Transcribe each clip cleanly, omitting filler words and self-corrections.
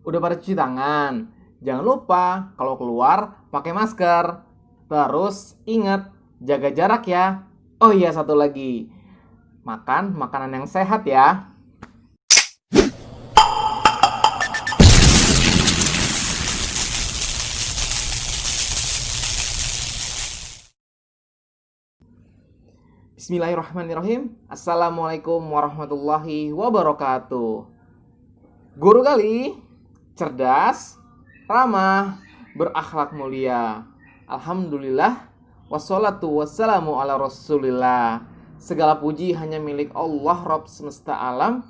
Udah pada cuci tangan? Jangan lupa kalau keluar pakai masker. Terus ingat, jaga jarak ya. Oh iya, satu lagi. Makan makanan yang sehat ya. Bismillahirrahmanirrahim. Assalamualaikum warahmatullahi wabarakatuh. Guru kali cerdas, ramah, berakhlak mulia. Alhamdulillah, wassalatu wassalamu ala rasulillah. Segala puji hanya milik Allah Rabb semesta alam.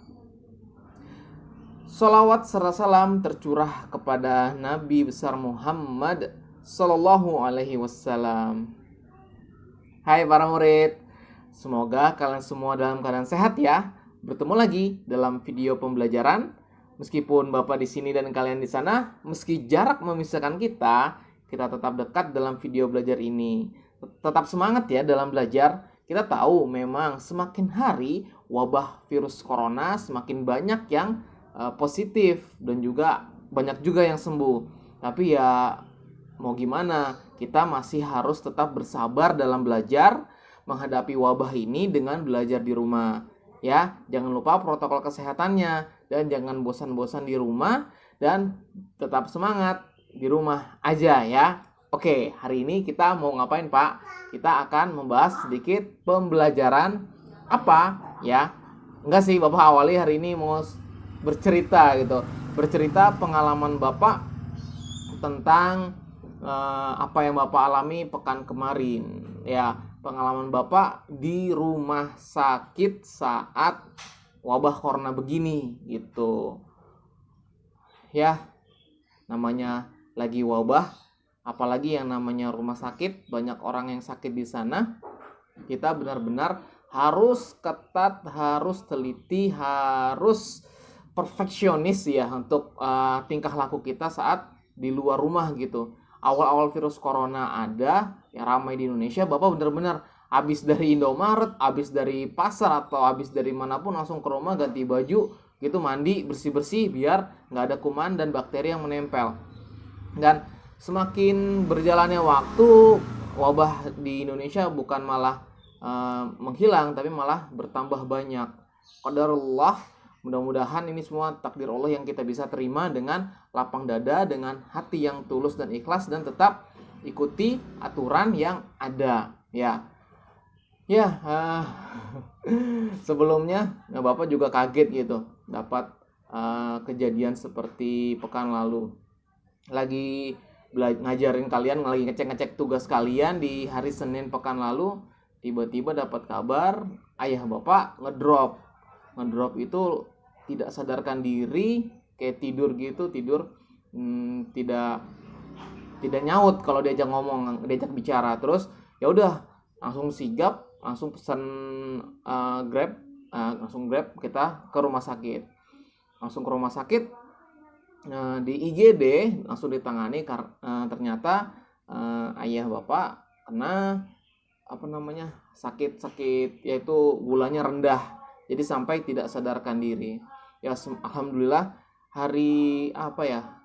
Salawat serta salam tercurah kepada Nabi besar Muhammad Sallallahu alaihi wasallam. Hai para murid, semoga kalian semua dalam keadaan sehat ya. Bertemu lagi dalam video pembelajaran. Meskipun Bapak di sini dan kalian di sana, meski jarak memisahkan kita, kita tetap dekat dalam video belajar ini. Tetap semangat ya dalam belajar. Kita tahu memang semakin hari wabah virus corona semakin banyak yang positif dan juga banyak juga yang sembuh. Tapi ya mau gimana, kita masih harus tetap bersabar dalam belajar menghadapi wabah ini dengan belajar di rumah. Ya, jangan lupa protokol kesehatannya dan jangan bosan-bosan di rumah dan tetap semangat di rumah aja ya. Oke, hari ini kita mau ngapain, Pak? Kita akan membahas sedikit pembelajaran apa ya? Enggak sih, Bapak awali hari ini mau bercerita gitu. Bercerita pengalaman Bapak tentang apa yang Bapak alami pekan kemarin ya, pengalaman Bapak di rumah sakit saat wabah corona begini gitu ya. Namanya lagi wabah, apalagi yang namanya rumah sakit, banyak orang yang sakit di sana. Kita benar-benar harus ketat, harus teliti, harus perfeksionis ya untuk tingkah laku kita saat di luar rumah gitu. Awal-awal virus corona ada ya, ramai di Indonesia, Bapak benar-benar habis dari Indomaret, habis dari pasar atau habis dari manapun langsung ke rumah, ganti baju gitu, mandi, bersih-bersih biar nggak ada kuman dan bakteri yang menempel. Dan semakin berjalannya waktu, wabah di Indonesia bukan malah menghilang tapi malah bertambah banyak. Qadarullah, mudah-mudahan ini semua takdir Allah yang kita bisa terima dengan lapang dada, dengan hati yang tulus dan ikhlas, dan tetap ikuti aturan yang ada ya. Ya, sebelumnya Bapak juga kaget gitu dapat kejadian seperti pekan lalu. Lagi ngajarin kalian, lagi ngecek-ngecek tugas kalian di hari Senin pekan lalu, tiba-tiba dapat kabar ayah Bapak ngedrop itu, tidak sadarkan diri, kayak tidur gitu, tidak nyaut kalau diajak ngomong, diajak bicara. Terus ya udah langsung sigap, langsung pesan Grab, langsung Grab kita ke rumah sakit. Langsung ke rumah sakit, di IGD langsung ditangani ternyata ayah Bapak kena sakit yaitu gulanya rendah. Jadi sampai tidak sadarkan diri. Ya alhamdulillah hari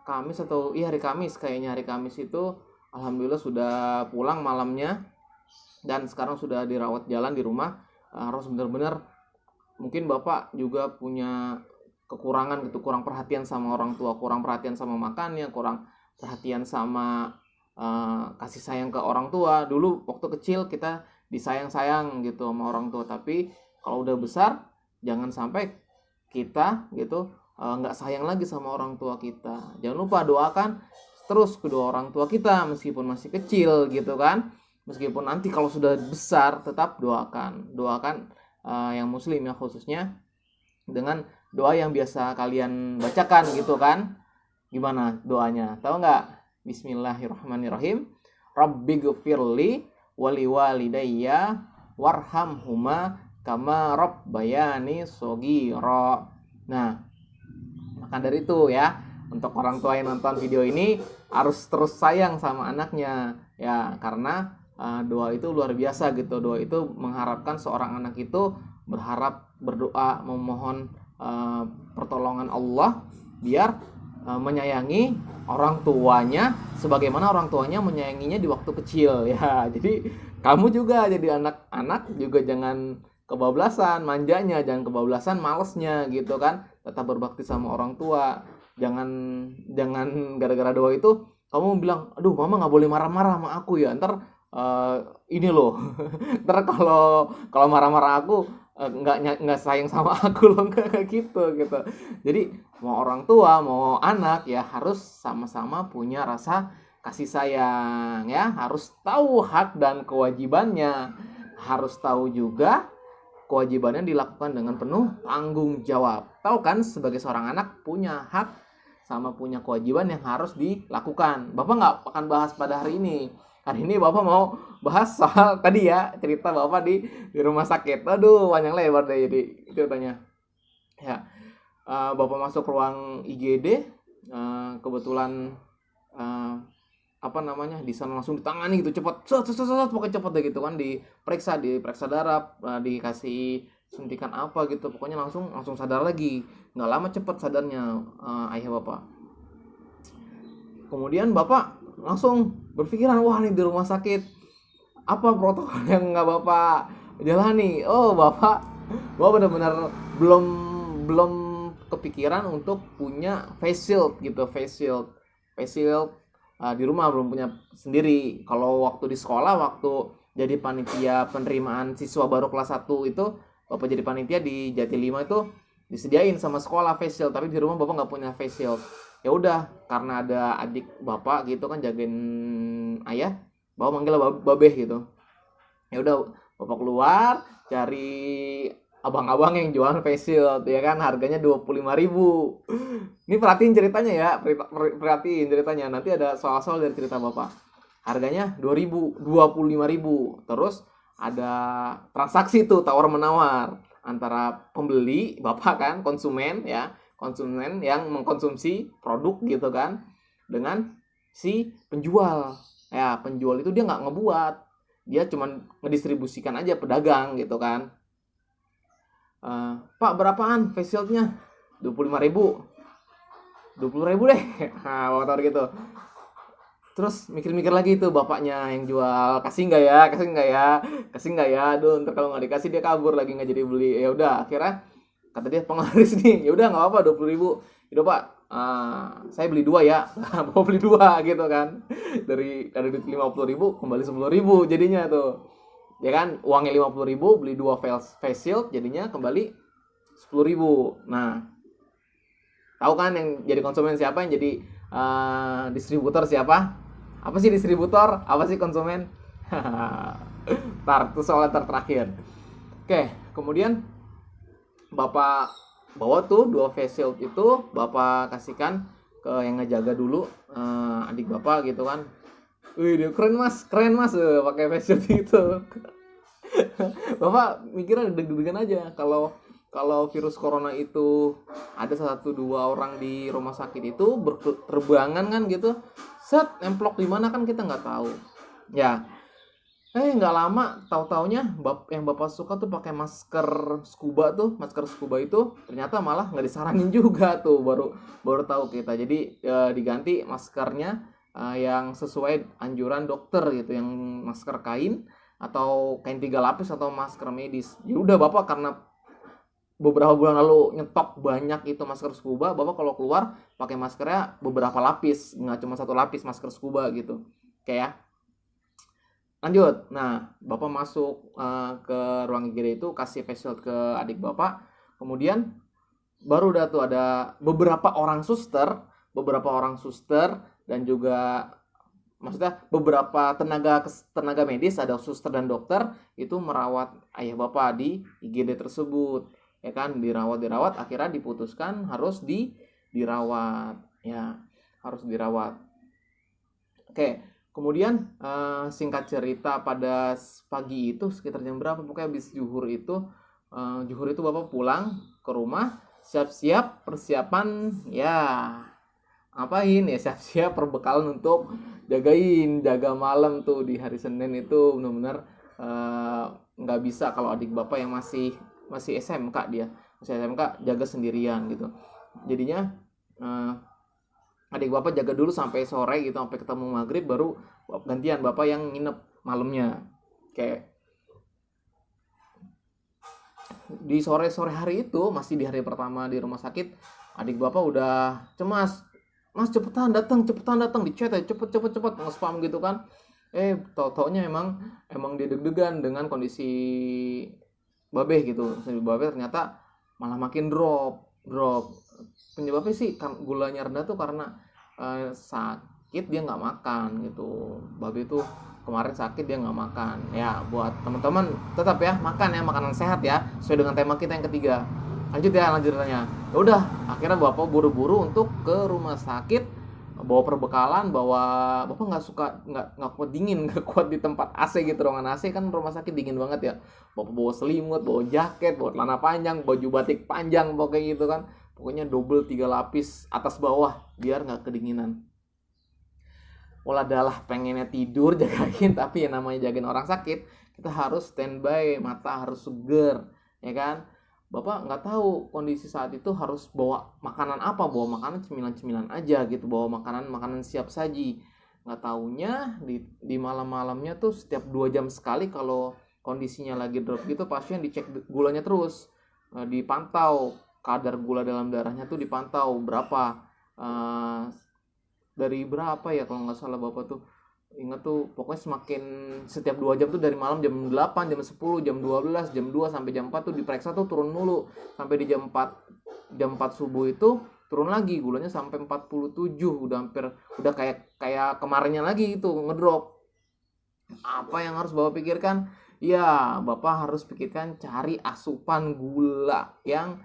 Kamis hari Kamis kayaknya, hari Kamis itu alhamdulillah sudah pulang malamnya dan sekarang sudah dirawat jalan di rumah. Harus benar-benar, mungkin Bapak juga punya kekurangan gitu, kurang perhatian sama orang tua, kurang perhatian sama makannya, kurang perhatian sama kasih sayang ke orang tua. Dulu waktu kecil kita disayang-sayang gitu sama orang tua, tapi kalau udah besar jangan sampai kita gitu nggak sayang lagi sama orang tua kita. Jangan lupa doakan terus kedua orang tua kita meskipun masih kecil gitu kan. Meskipun nanti kalau sudah besar tetap doakan yang muslim ya, khususnya dengan doa yang biasa kalian bacakan gitu kan. Gimana doanya? Tahu nggak? Bismillahirrahmanirrahim. Rabbighfirli wali walidayya warhamhuma kama rabbayani shoghira. Nah, maka dari itu ya, untuk orang tua yang nonton video ini harus terus sayang sama anaknya ya, karena doa itu luar biasa gitu. Doa itu mengharapkan seorang anak itu berdoa memohon pertolongan Allah biar menyayangi orang tuanya sebagaimana orang tuanya menyayanginya di waktu kecil ya. Jadi kamu juga jadi anak-anak juga jangan kebablasan manjanya, jangan kebablasan malesnya gitu kan. Tetap berbakti sama orang tua. Jangan jangan gara-gara doa itu kamu bilang, aduh mama nggak boleh marah-marah sama aku ya. Ntar ini loh, ntar kalau marah-marah aku nggak sayang sama aku loh, nggak kayak gitu. Jadi mau orang tua mau anak ya harus sama-sama punya rasa kasih sayang ya, harus tahu hak dan kewajibannya, harus tahu juga kewajibannya dilakukan dengan penuh tanggung jawab. Tahu kan sebagai seorang anak punya hak sama punya kewajiban yang harus dilakukan. Bapak nggak akan bahas pada hari ini. Hari ini Bapak mau bahas soal tadi ya, cerita Bapak di rumah sakit. Aduh, panjang lebar deh jadi ceritanya. Ya, Bapak masuk ruang IGD, kebetulan apa namanya di sana langsung ditangani gitu cepat, pokoknya cepat deh gitu kan, diperiksa darah, dikasih suntikan apa gitu, pokoknya langsung sadar lagi, nggak lama cepet sadarnya ayah Bapak. Kemudian Bapak langsung berpikiran, wah nih di rumah sakit apa protokol yang nggak Bapak jalani. Oh Bapak benar-benar belum kepikiran untuk punya face shield gitu, face shield di rumah belum punya sendiri. Kalau waktu di sekolah, waktu jadi panitia penerimaan siswa baru kelas 1 itu Bapak jadi panitia di Jatilima itu disediain sama sekolah face shield, tapi di rumah Bapak nggak punya face shield. Ya udah, karena ada adik Bapak gitu kan jagain ayah, Bapak manggil babeh gitu. Ya udah, Bapak keluar cari abang-abang yang jualan face shield ya kan, harganya 25.000. Ini perhatiin ceritanya ya, perhatiin ceritanya. Nanti ada soal-soal dari cerita Bapak. Harganya 25.000. Terus ada transaksi tuh tawar-menawar antara pembeli, Bapak kan, konsumen yang mengkonsumsi produk gitu kan, dengan si penjual. Ya, penjual itu dia nggak ngebuat. Dia cuman ngedistribusikan aja pedagang gitu kan. Pak berapaan face shieldnya? 25.000. 20.000 deh. Nah, Bapak tahu gitu. Terus mikir-mikir lagi tuh bapaknya yang jual, kasih nggak ya, aduh ntar kalau nggak dikasih dia kabur lagi nggak jadi beli. Ya udah, akhirnya kata dia penglaris nih, ya udah nggak apa-apa 20.000. Yaudah Pak, saya beli 2 ya. Mau beli 2 gitu kan, dari 50.000 kembali 10.000 jadinya tuh ya kan, uangnya 50.000 beli 2 face shield jadinya kembali 10.000. Nah, tahu kan yang jadi konsumen siapa, yang jadi distributor siapa? Apa sih distributor? Apa sih konsumen? Itu soal terakhir. Oke, kemudian Bapak bawa tuh 2 face shield itu, Bapak kasihkan ke yang ngejaga dulu, adik Bapak gitu kan. Wih, keren mas, pakai face shield itu. Bapak mikirnya deg-degan aja kalau virus corona itu ada 1-2 orang di rumah sakit itu berterbangan kan gitu, set nemplok di mana kan kita nggak tahu ya. Nggak lama tahu-taunya yang Bapak suka tuh pakai masker scuba itu ternyata malah nggak disaranin juga tuh, baru tahu kita. Jadi diganti maskernya yang sesuai anjuran dokter gitu, yang masker kain atau kain 3 lapis atau masker medis. Ya udah, Bapak karena beberapa bulan lalu nyetok banyak itu masker scuba, Bapak kalau keluar pakai maskernya beberapa lapis, nggak cuma 1 lapis masker scuba gitu. Kayak lanjut. Nah, Bapak masuk ke ruang IGD itu, kasih face shield ke adik Bapak. Kemudian baru udah tuh ada beberapa orang suster dan juga maksudnya beberapa tenaga medis, ada suster dan dokter itu merawat ayah Bapak di IGD tersebut. Ya kan, dirawat akhirnya diputuskan harus dirawat ya, harus dirawat. Oke, kemudian singkat cerita pada pagi itu sekitar jam berapa, pokoknya habis zuhur itu Bapak pulang ke rumah, siap-siap persiapan ya, ngapain ya, siap-siap perbekalan untuk jaga malam tuh di hari Senin itu. Benar-benar nggak bisa kalau adik Bapak yang masih SMK, dia masih SMK jaga sendirian gitu. Jadinya Adik bapak jaga dulu sampai sore gitu, sampai ketemu maghrib, baru gantian bapak yang nginep malamnya. Kayak di sore-sore hari itu, masih di hari pertama di rumah sakit, adik bapak udah cemas, mas cepetan datang di chat ya, cepet nge-spam gitu kan. Tau-taunya emang dia deg-degan dengan kondisi babeh gitu. Babeh ternyata malah makin drop. Penyebabnya sih gulanya rendah tuh karena sakit, dia nggak makan gitu. Babeh tuh kemarin sakit, dia nggak makan. Ya buat teman-teman tetap ya makan ya, makanan sehat ya, sesuai dengan tema kita yang ketiga. Lanjutannya. Ya udah, akhirnya bapak buru-buru untuk ke rumah sakit, bawa perbekalan, bapak nggak kuat dingin, nggak kuat di tempat AC gitu, ruangan AC kan rumah sakit dingin banget ya. Bapak bawa selimut, bawa jaket, bawa celana panjang, baju batik panjang, pokoknya gitu kan. Pokoknya double 3 lapis atas bawah biar nggak kedinginan. Waladalah pengennya tidur jagain, tapi yang namanya jagain orang sakit, kita harus standby, mata harus seger, ya kan. Bapak nggak tahu kondisi saat itu harus bawa makanan apa, bawa makanan cemilan-cemilan aja gitu, bawa makanan siap saji. Nggak taunya di malam-malamnya tuh setiap 2 jam sekali kalau kondisinya lagi drop gitu, pasien dicek gulanya terus, dipantau kadar gula dalam darahnya tuh, dipantau berapa, dari berapa ya kalau nggak salah bapak tuh ingat tuh, pokoknya semakin setiap 2 jam tuh, dari malam jam 8, jam 10, jam 12, jam 2 sampai jam 4 tuh diperiksa tuh, turun mulu sampai di jam 4 subuh itu turun lagi gulanya sampai 47, udah kayak kemarinnya lagi itu ngedrop. Apa yang harus bapak pikirkan? Ya bapak harus pikirkan cari asupan gula yang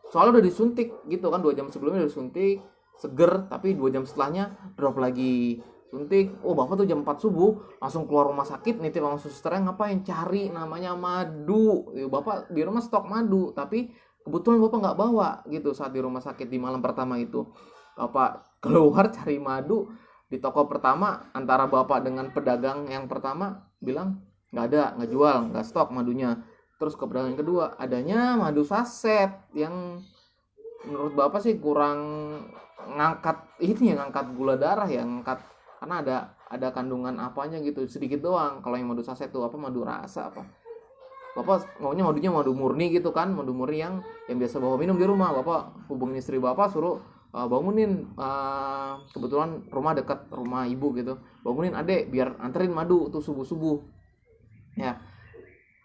soalnya udah disuntik gitu kan, 2 jam sebelumnya udah disuntik seger, tapi 2 jam setelahnya drop lagi suntik. Bapak tuh jam 4 subuh langsung keluar rumah sakit, nitip sama susternya, ngapain? Cari namanya madu. Bapak di rumah stok madu, tapi kebetulan bapak nggak bawa gitu saat di rumah sakit di malam pertama itu. Bapak keluar cari madu di toko pertama, antara bapak dengan pedagang yang pertama bilang nggak ada, nggak jual, nggak stok madunya. Terus ke pedagang yang kedua, adanya madu saset yang menurut bapak sih kurang ngangkat gula darah ya, karena ada kandungan apanya gitu sedikit doang. Kalau yang madu saset tuh apa, madu rasa apa, bapak maunya madu murni gitu kan, madu murni yang biasa bapak minum di rumah. Bapak hubungin istri bapak, suruh bangunin, kebetulan rumah dekat rumah ibu gitu, bangunin adek biar anterin madu tuh subuh ya.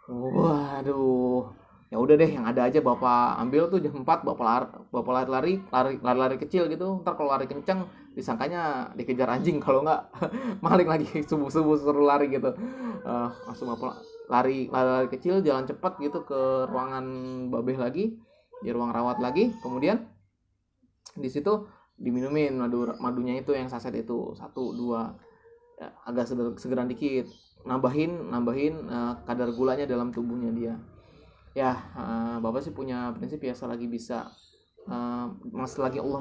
Waduh, ya udah deh, yang ada aja bapak ambil tuh. Jam 4 bapak lari kecil gitu. Ntar kalau lari kencang disangkanya dikejar anjing, kalau nggak maling lagi. Subuh suruh lari gitu. Langsung bapak lari kecil, jalan cepat gitu ke ruangan babeh lagi, di ruang rawat lagi. Kemudian di situ diminumin madunya itu, yang saset itu 1-2 ya, agak segeran dikit, nambahin kadar gulanya dalam tubuhnya dia. Ya, bapak sih punya prinsip ya, selagi bisa, selagi Allah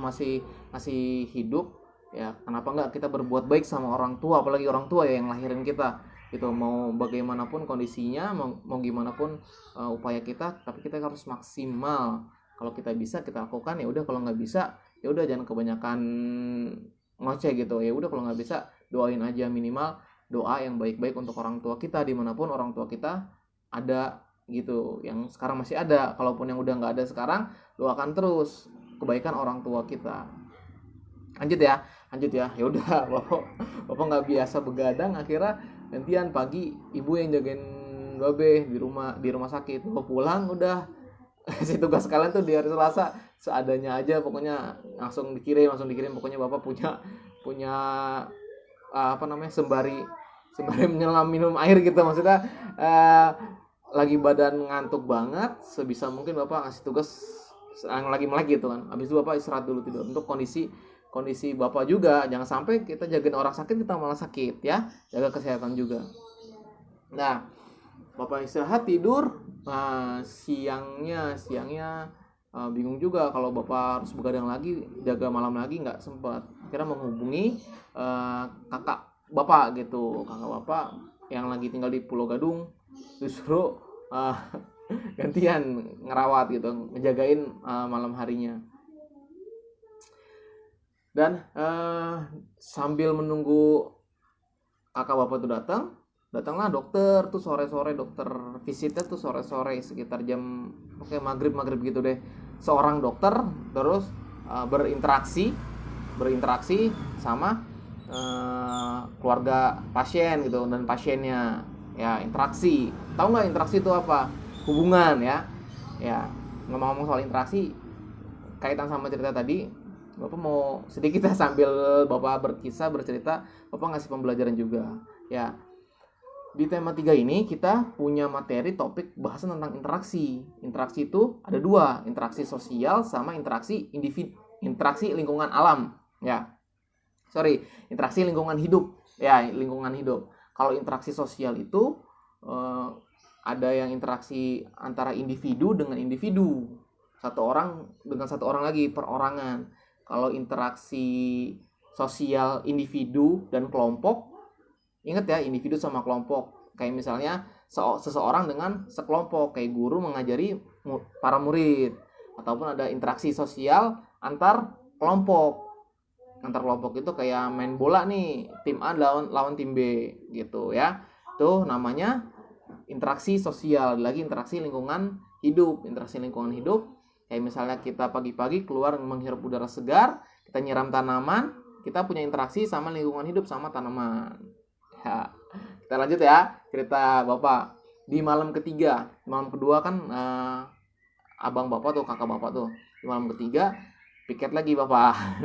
masih hidup ya, kenapa enggak kita berbuat baik sama orang tua, apalagi orang tua ya yang lahirin kita gitu. Mau bagaimanapun kondisinya, mau gimana pun upaya kita, tapi kita harus maksimal. Kalau kita bisa kita lakukan, ya udah. Kalau nggak bisa ya udah, jangan kebanyakan ngoceh gitu. Ya udah, kalau nggak bisa doain aja, minimal doa yang baik-baik untuk orang tua kita dimanapun orang tua kita ada gitu. Yang sekarang masih ada, kalaupun yang udah nggak ada sekarang, doakan terus kebaikan orang tua kita. Lanjut ya. Ya udah, bapak nggak biasa begadang, akhirnya gantian pagi ibu yang jagain babe di rumah sakit. Bapak pulang udah si tugas kalian tuh di hari Selasa seadanya aja, pokoknya langsung dikirim. Pokoknya bapak punya apa namanya, sembari menyelam minum air gitu, maksudnya lagi badan ngantuk banget, sebisa mungkin bapak ngasih tugas yang lagi melek gitu kan, habis itu bapak istirahat dulu, tidur, untuk kondisi bapak juga. Jangan sampai kita jagain orang sakit kita malah sakit ya, jaga kesehatan juga. Nah, bapak istirahat tidur. Siangnya bingung juga kalau bapak harus begadang lagi, jaga malam lagi, nggak sempat. Akhirnya menghubungi kakak bapak yang lagi tinggal di Pulau Gadung, disuruh gantian ngerawat gitu, ngejagain malam harinya. Dan sambil menunggu kakak bapak tuh datanglah dokter tuh sore-sore, dokter visitnya tuh sore-sore sekitar jam maghrib gitu deh. Seorang dokter terus berinteraksi sama keluarga pasien gitu dan pasiennya. Ya, interaksi. Tahu nggak interaksi itu apa? Hubungan ya. Ya, ngomong-ngomong soal interaksi kaitan sama cerita tadi, Bapak mau sedikit ya sambil Bapak bercerita, Bapak ngasih pembelajaran juga. Ya, di tema 3 ini kita punya materi topik bahasan tentang interaksi. Interaksi itu ada 2, interaksi sosial sama interaksi individu, interaksi lingkungan alam. Ya, interaksi lingkungan hidup. Ya, lingkungan hidup. Kalau interaksi sosial itu ada yang interaksi antara individu dengan individu. Satu orang dengan satu orang lagi, perorangan. Kalau interaksi sosial individu dan kelompok, ingat ya, individu sama kelompok. Kayak misalnya seseorang dengan sekelompok, kayak guru mengajari para murid. Ataupun ada interaksi sosial antar kelompok. Antar kelompok itu kayak main bola nih, tim A lawan tim B gitu ya. Tuh namanya interaksi sosial. Lagi interaksi lingkungan hidup. Interaksi lingkungan hidup kayak misalnya kita pagi-pagi keluar menghirup udara segar, kita nyiram tanaman, kita punya interaksi sama lingkungan hidup, sama tanaman. Ya, kita lanjut ya cerita Bapak. Di malam ketiga, malam kedua kan abang Bapak tuh, kakak Bapak tuh. Di malam ketiga piket lagi Bapak.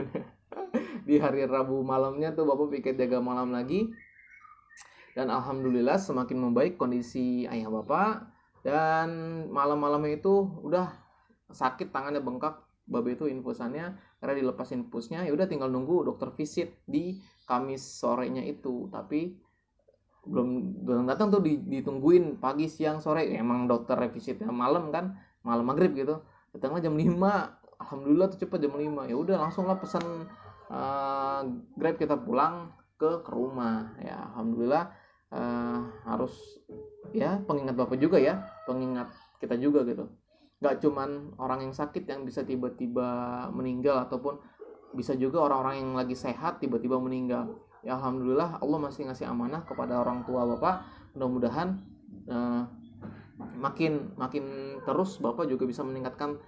Di hari Rabu malamnya tuh Bapak piket jaga malam lagi. Dan alhamdulillah semakin membaik kondisi ayah Bapak. Dan malam-malamnya itu udah sakit, tangannya bengkak. Bapak itu infusannya karena dilepas infusnya, ya udah tinggal nunggu dokter visit di Kamis sorenya itu. Tapi belum datang tuh, ditungguin pagi siang sore. Emang dokter visitnya malam kan, malam maghrib gitu. Datangnya jam 5. Alhamdulillah tuh cepet jam 5. Ya udah langsung lah pesan Grab, kita pulang ke rumah. Ya alhamdulillah, harus ya pengingat Bapak juga ya, pengingat kita juga gitu. Gak cuman orang yang sakit yang bisa tiba-tiba meninggal, ataupun bisa juga orang-orang yang lagi sehat tiba-tiba meninggal. Ya alhamdulillah Allah masih ngasih amanah kepada orang tua Bapak. Mudah-mudahan makin terus Bapak juga bisa meningkatkan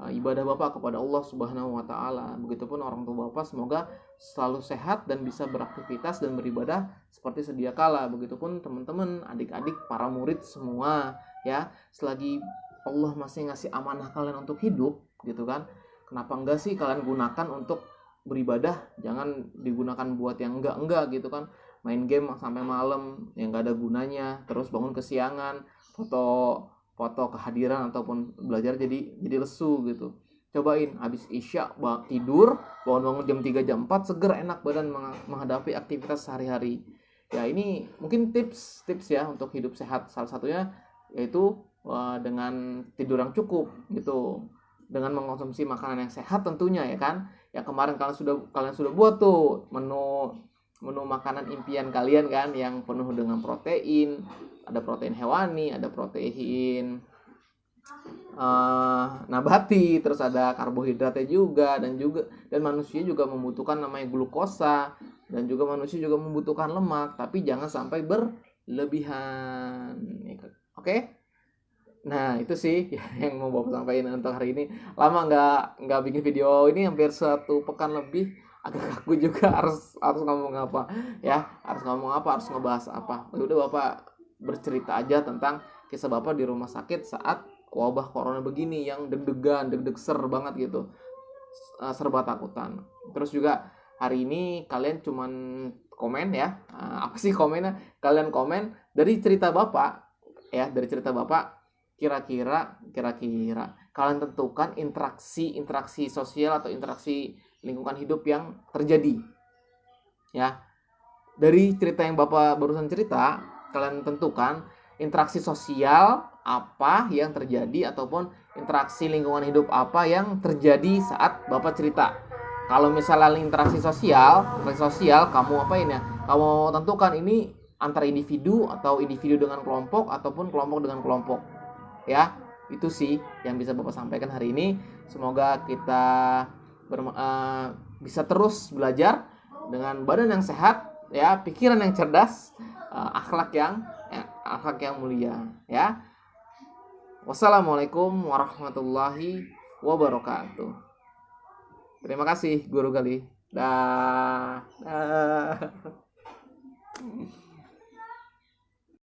ibadah Bapak kepada Allah Subhanahu wa taala. Begitupun orang tua Bapak semoga selalu sehat dan bisa beraktivitas dan beribadah seperti sedia kala. Begitupun teman-teman, adik-adik, para murid semua ya. Selagi Allah masih ngasih amanah kalian untuk hidup gitu kan, kenapa enggak sih kalian gunakan untuk beribadah? Jangan digunakan buat yang enggak gitu kan. Main game sampai malam yang enggak ada gunanya, terus bangun kesiangan, foto kehadiran ataupun belajar jadi lesu gitu. Cobain habis isya tidur, bangun jam 3 jam 4 seger, enak badan menghadapi aktivitas sehari-hari. Ya ini mungkin tips ya untuk hidup sehat. Salah satunya yaitu dengan tidur yang cukup gitu, dengan mengkonsumsi makanan yang sehat tentunya ya kan. Ya kemarin kalian sudah buat tuh menu makanan impian kalian kan, yang penuh dengan protein. Ada protein hewani, ada protein nabati, terus ada karbohidratnya juga, dan manusia juga membutuhkan namanya glukosa, dan juga manusia juga membutuhkan lemak, tapi jangan sampai berlebihan. Oke? Nah itu sih yang mau Bapak sampaikan untuk hari ini. Lama nggak bikin video ini, hampir 1 pekan lebih. Agak kaku juga harus ngomong apa ya, harus ngebahas apa. Udah Bapak bercerita aja tentang kisah Bapak di rumah sakit saat wabah corona begini, yang deg-degan, deg-degser banget gitu, serba takutan. Terus juga hari ini kalian cuman komen ya, apa sih komennya? Kalian komen dari cerita Bapak ya, dari cerita Bapak. Kira-kira kalian tentukan interaksi sosial atau interaksi lingkungan hidup yang terjadi ya. Dari cerita yang Bapak barusan cerita, kalian tentukan interaksi sosial apa yang terjadi, ataupun interaksi lingkungan hidup apa yang terjadi saat Bapak cerita. Kalau misalnya interaksi sosial kamu apain ya? Kamu tentukan ini antara individu, atau individu dengan kelompok, ataupun kelompok dengan kelompok. Ya, itu sih yang bisa Bapak sampaikan hari ini. Semoga kita bisa terus belajar dengan badan yang sehat, ya, pikiran yang cerdas, akhlak yang mulia, ya. Wassalamualaikum warahmatullahi wabarakatuh. Terima kasih Guru Gali. Dah.